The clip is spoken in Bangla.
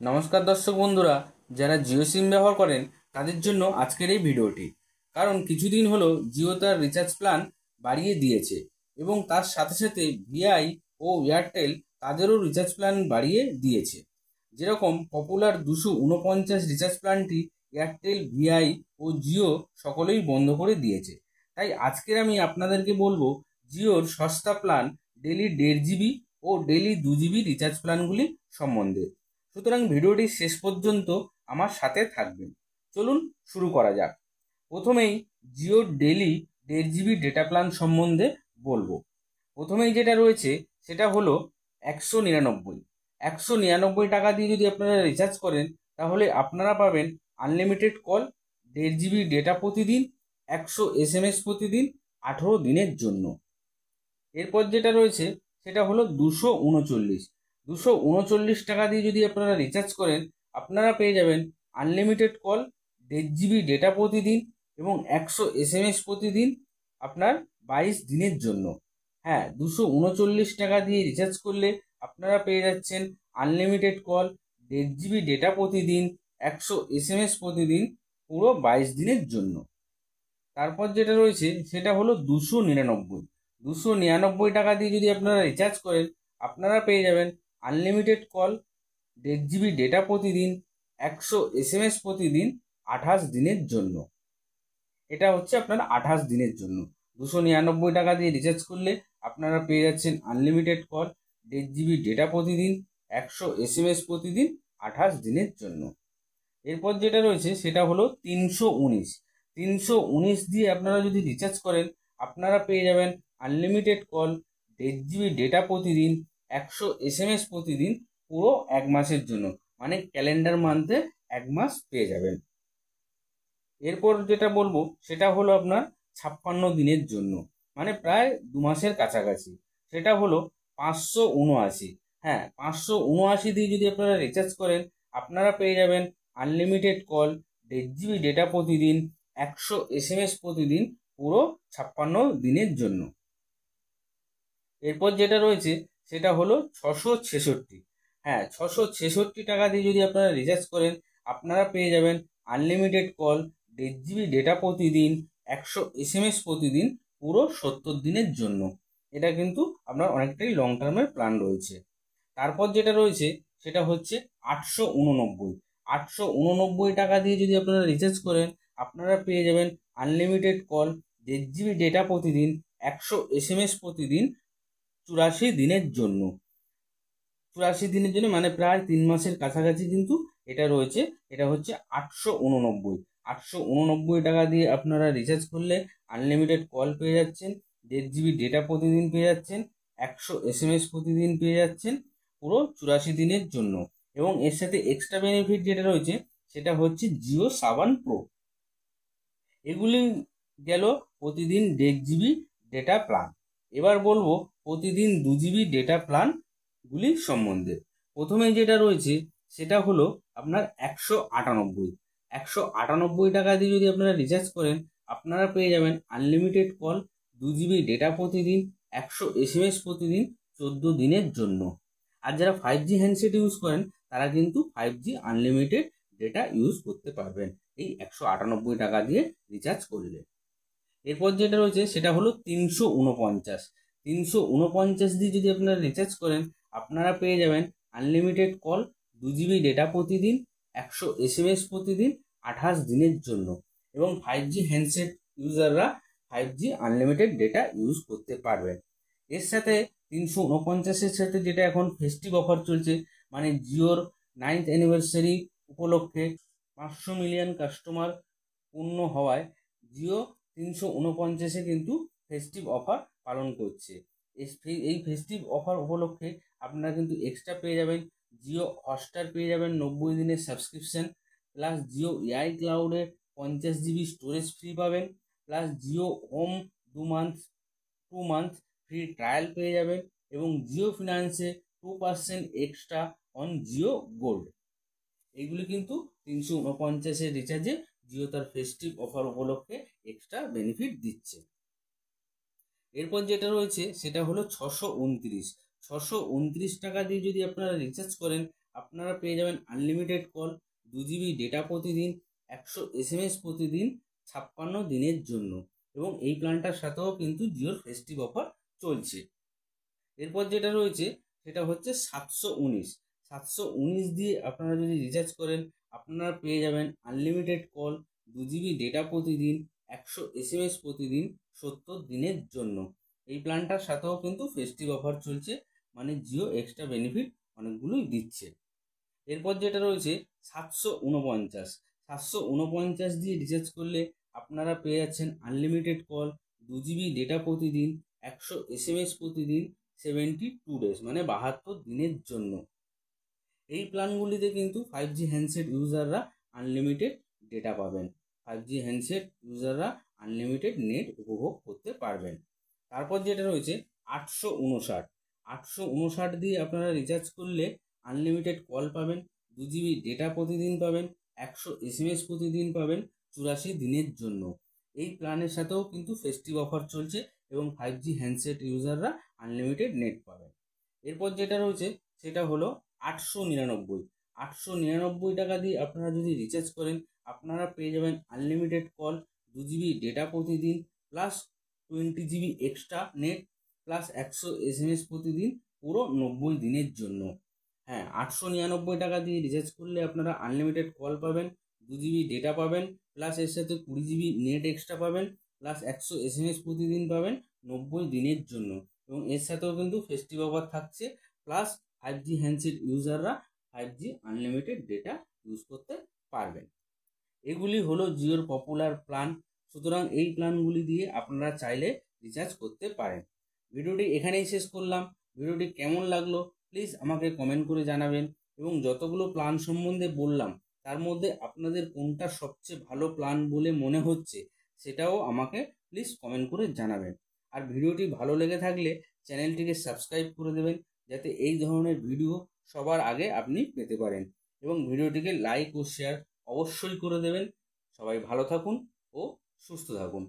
নমস্কার দর্শক বন্ধুরা, যারা জিও সিম ব্যবহার করেন তাদের জন্য আজকের এই ভিডিওটি। কারণ কিছুদিন হলো জিও তার রিচার্জ প্ল্যান বাড়িয়ে দিয়েছে এবং তার সাথে সাথে ভিআই ও এয়ারটেল তাদেরও রিচার্জ প্ল্যান বাড়িয়ে দিয়েছে। যেরকম পপুলার 249 রিচার্জ প্ল্যানটি এয়ারটেল, ভিআই ও জিও সকলেই বন্ধ করে দিয়েছে। তাই আজকের আমি আপনাদেরকে বলবো জিওর সস্তা প্ল্যান ডেলি 1.5 জিবি ও ডেলি 2 জিবি রিচার্জ প্ল্যানগুলি সম্বন্ধে। সুতরাং ভিডিওটি শেষ পর্যন্ত আমার সাথে থাকবেন। চলুন শুরু করা যাক। প্রথমেই Jio daily 1.5 GB data plan সম্বন্ধে বলবো। প্রথমেই যেটা রয়েছে সেটা হলো 199 টাকা দিয়ে যদি আপনারা রিচার্জ করেন তাহলে আপনারা পাবেন আনলিমিটেড কল, 1.5 জিবি ডেটা প্রতিদিন, 100 SMS প্রতিদিন, 18 দিনের জন্য। এরপর যেটা রয়েছে সেটা হলো 239 টাকা দিয়ে যদি আপনারা রিচার্জ করেন আপনারা পেয়ে যাবেন আনলিমিটেড কল, 1.5 জিবি ডেটা প্রতিদিন এবং 100 SMS প্রতিদিন আপনার 22 দিনের জন্য। হ্যাঁ, 239 টাকা দিয়ে রিচার্জ করলে আপনারা পেয়ে যাচ্ছেন আনলিমিটেড কল, 1.5 জিবি ডেটা প্রতিদিন, 100 SMS প্রতিদিন, পুরো 22 দিনের জন্য। তারপর যেটা রয়েছে সেটা হলো 299 টাকা দিয়ে যদি আপনারা রিচার্জ করেন আপনারা পেয়ে যাবেন আনলিমিটেড কল, 1.5 জিবি ডেটা প্রতিদিন, 100 SMS প্রতিদিন, 28 দিনের জন্য। এটা হচ্ছে আপনার 28 দিনের জন্য। 299 টাকা দিয়ে রিচার্জ করলে আপনারা পেয়ে যাচ্ছেন আনলিমিটেড কল, 1.5 জিবি ডেটা প্রতিদিন, 100 SMS প্রতিদিন, 28 দিনের জন্য। এরপর যেটা রয়েছে সেটা হলো 319 দিয়ে আপনারা যদি রিচার্জ করেন আপনারা পেয়ে যাবেন আনলিমিটেড কল, 1.5 জিবি ডেটা প্রতিদিন, 100 SMS প্রতিদিন, পুরো 1 মাসের জন্য। মানে ক্যালেন্ডার মান্থে 1 মাস পেয়ে যাবেন। এরপর যেটা বলবো সেটা হলো আপনার 56 দিনের জন্য, মানে প্রায় 2 মাসের কাছাকাছি। সেটা হলো 579। হ্যাঁ, 579 দিয়ে যদি আপনারা রিচার্জ করেন আপনারা পেয়ে যাবেন আনলিমিটেড কল, 1.5 জিবি ডেটা প্রতিদিন, 100 SMS প্রতিদিন, পুরো 56 দিনের জন্য। এরপর যেটা রয়েছে সেটা হলো 666। হ্যাঁ, 666 টাকা দিয়ে যদি আপনারা রিচার্জ করেন আপনারা পেয়ে যাবেন আনলিমিটেড কল, 1.5 জিবি ডেটা প্রতিদিন, 100 SMS প্রতিদিন, পুরো 70 দিনের জন্য। এটা কিন্তু আপনার অনেকটাই লং টার্মের প্ল্যান রয়েছে। তারপর যেটা রয়েছে সেটা হচ্ছে 889 টাকা দিয়ে যদি আপনারা রিচার্জ করেন আপনারা পেয়ে যাবেন আনলিমিটেড কল, 1.5 জিবি ডেটা প্রতিদিন, 100 SMS প্রতিদিন, 84 দিনের জন্য। 84 দিনের জন্য মানে প্রায় 3 মাসের কাছাকাছি কিন্তু এটা রয়েছে। এটা হচ্ছে 889 টাকা দিয়ে আপনারা রিচার্জ করলে আনলিমিটেড কল পেয়ে যাচ্ছেন, 1.5 জিবি ডেটা প্রতিদিন পেয়ে যাচ্ছেন, 100 SMS প্রতিদিন পেয়ে যাচ্ছেন, পুরো 84 দিনের জন্য। এবং এর সাথে এক্সট্রা বেনিফিট যেটা রয়েছে সেটা হচ্ছে জিও সাবান প্রো। এগুলি গেল প্রতিদিন 1.5 জিবি ডেটা প্ল্যান। এবার বলবো প্রতিদিন 2 জিবি ডেটা প্ল্যানগুলি সম্বন্ধে। প্রথমে যেটা রয়েছে সেটা হলো আপনার 198 টাকা দিয়ে যদি আপনারা রিচার্জ করেন আপনারা পেয়ে যাবেন আনলিমিটেড কল, 2 জিবি ডেটা প্রতিদিন, 100 SMS প্রতিদিন, 14 দিনের জন্য। আর যারা 5G হ্যান্ডসেট ইউজ করেন তারা কিন্তু 5G আনলিমিটেড ডেটা ইউজ করতে পারবেন এই 198 টাকা দিয়ে রিচার্জ করলে। এরপর যেটা রয়েছে সেটা হলো 349 দিয়ে যদি আপনারা রিচার্জ করেন আপনারা পেয়ে যাবেন আনলিমিটেড কল, 2 জিবি ডেটা প্রতিদিন, 100 SMS প্রতিদিন, 28 দিনের জন্য। এবং 5G হ্যান্ডসেট ইউজাররা 5G আনলিমিটেড ডেটা ইউজ করতে পারবেন। এর সাথে 349-এর সাথে যেটা এখন ফেস্টিভ অফার চলছে, মানে জিওর 9th অ্যানিভার্সারি উপলক্ষে 500 মিলিয়ন কাস্টমার পূর্ণ হওয়ায় জিও 349-এ কিন্তু ফেস্টিভ অফার পালন করছে। এই ফেস্টিভ অফার উপলক্ষে আপনারা কিন্তু এক্সট্রা পেয়ে যাবেন জিও হটস্টার পেয়ে যাবেন 90 দিনের সাবস্ক্রিপশন, প্লাস জিও এআই ক্লাউডে 50 জিবি স্টোরেজ ফ্রি পাবেন, plus Jio home 2 month free trial পেয়ে যাবেন এবং জিও ফিনান্সে 2% এক্সট্রা অন জিও গোল্ড। এইগুলি কিন্তু 349-এর রিচার্জে জিও তার ফেস্টিভ অফার উপলক্ষে এক্সট্রা বেনিফিট দিচ্ছে। এরপর যেটা রয়েছে সেটা হলো 629 টাকা দিয়ে যদি আপনারা রিচার্জ করেন আপনারা পেয়ে যাবেন আনলিমিটেড কল, 2 GB ডেটা প্রতিদিন, 100 SMS প্রতিদিন 56 দিনের জন্য। এবং এই প্ল্যানটার সাথেও কিন্তু জিওর ফেস্টিভ অফার চলছে। এরপর যেটা রয়েছে সেটা হচ্ছে 719 দিয়ে আপনারা যদি রিচার্জ করেন, আপনারা পেয়ে যাবেন আনলিমিটেড কল, 2 GB ডেটা প্রতিদিন, 100 SMS প্রতিদিন 70 দিনের জন্য। এই প্ল্যানটার সাথেও কিন্তু ফেস্টিভ অফার চলছে, মানে জিও এক্সট্রা বেনিফিট অনেকগুলোই দিচ্ছে। এরপর যেটা রয়েছে 749 দিয়ে রিচার্জ করলে আপনারা পেয়ে যাচ্ছেন আনলিমিটেড কল, 2 GB ডেটা প্রতিদিন, 100 SMS প্রতিদিন 72 ডেজ, মানে 72 দিনের জন্য। এই প্ল্যানগুলিতে কিন্তু 5G হ্যান্ডসেট ইউজাররা আনলিমিটেড ডেটা পাবেন, 5G হ্যান্ডসেট ইউজাররা আনলিমিটেড নেট উপভোগ করতে পারবেন। তারপর যেটা রয়েছে 859 দিয়ে আপনারা রিচার্জ করলে আনলিমিটেড কল পাবেন, 2 GB ডেটা প্রতিদিন পাবেন, 100 SMS প্রতিদিন পাবেন 84 দিনের জন্য। এই প্ল্যানের সাথেও কিন্তু ফেস্টিভ অফার চলছে এবং 5G হ্যান্ডসেট ইউজাররা আনলিমিটেড নেট পাবেন। এরপর যেটা রয়েছে সেটা হলো 899 টাকা দিয়ে আপনারা যদি রিচার্জ করেন, আপনারা পেয়ে যাবেন আনলিমিটেড কল, 2 GB ডেটা প্রতিদিন, plus 20 GB extra net, plus 100 SMS প্রতিদিন পুরো 90 দিনের জন্য। হ্যাঁ, 899 টাকা দিয়ে রিচার্জ করলে আপনারা আনলিমিটেড কল পাবেন, 2 GB ডেটা পাবেন, প্লাস এর সাথে 20 GB নেট এক্সট্রা পাবেন, প্লাস 100 SMS প্রতিদিন পাবেন 90 দিনের জন্য। এবং এর সাথেও কিন্তু ফেস্টিভ অফার থাকছে, প্লাস 5G হ্যান্ডসেট ইউজাররা 5G আনলিমিটেড ডেটা ইউজ করতে পারবেন। এগুলি হলো জিওর পপুলার প্ল্যান। সুতরাং এই প্ল্যানগুলি দিয়ে আপনারা চাইলে রিচার্জ করতে পারেন। ভিডিওটি এখানেই শেষ করলাম। ভিডিওটি কেমন লাগলো প্লিজ আমাকে কমেন্ট করে জানাবেন, এবং যতগুলো প্ল্যান সম্বন্ধে বললাম তার মধ্যে আপনাদের কোনটা সবচেয়ে ভালো প্ল্যান বলে মনে হচ্ছে সেটাও আমাকে প্লিজ কমেন্ট করে জানাবেন। আর ভিডিওটি ভালো লেগে থাকলে চ্যানেলটিকে সাবস্ক্রাইব করে দেবেন, যাতে এই ধরনের ভিডিও সবার আগে আপনি পেতে পারেন, এবং ভিডিওটিকে লাইক ও শেয়ার অবশ্যই করে দেবেন। সবাই ভালো থাকুন ও সুস্থ থাকুন।